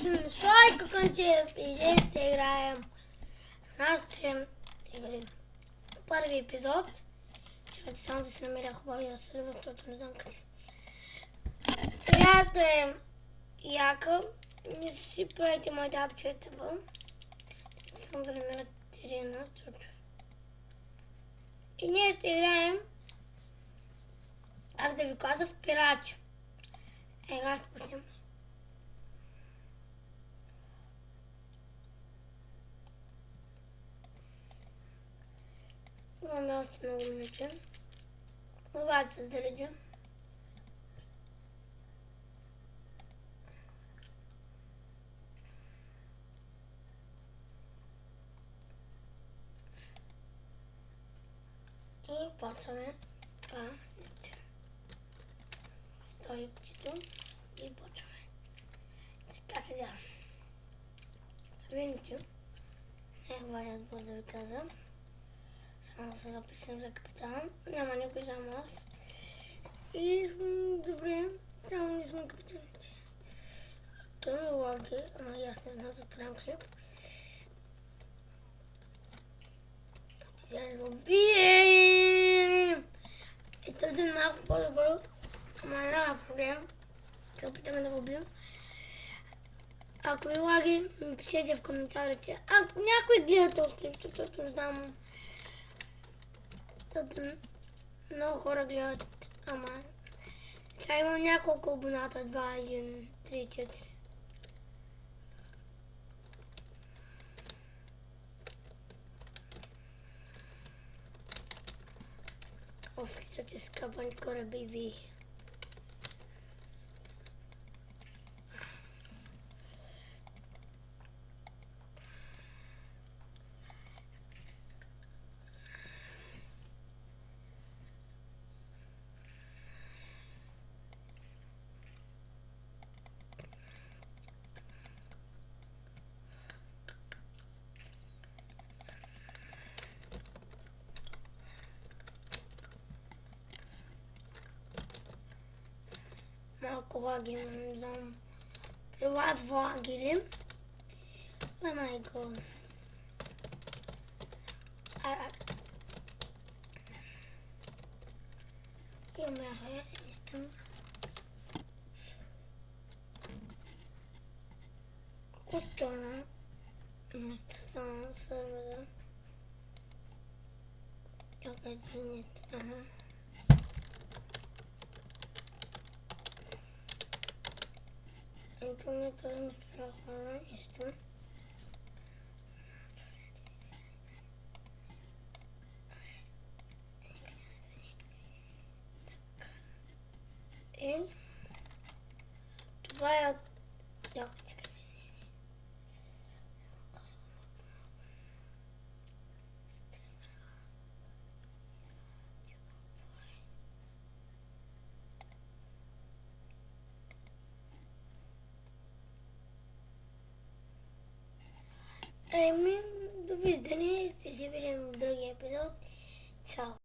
Стойко Кънчев и днес ще играем нашия първи епизод. Чакайте само да се намеря хубавия сервер, защото не знам къде. Играта е яка. Не си правите моите апчета в. Само да намеря терена, защото... И ние ще играем, как да ви каза, спирач. Сега ще почнем. Имаме още много минути. Кога да се заредя? И почваме така. Стойчето и почваме. Така сега. Видите? Хубавия отбор да ви казвам. Само да се записам за капитан. Няма никой само аз. И добре, само не сме капитаните. Той ме лаги, ама и аз не знам да правим хлеб. Сега да го бием! И този е малко по-добро, ама няма проблем. Се опитаме да го бием. Ако ви лаги, ми пишете в коментарите. Ако някой гледа този клип, защото не знам. Много хора гледат, ама сега имам няколко абоната, 2, 1, 3, 4. Офисът е скъпан кораби ви. Малко лаги, не знам. При вас влаги ли? Oh my god. Имаме хая, искам. Кутона. Не стана сервера. Чакай, нет. Ага. Интернет не спряхана, искам. И това е якочка. Довиждане, ще се видим в другия епизод. Чао!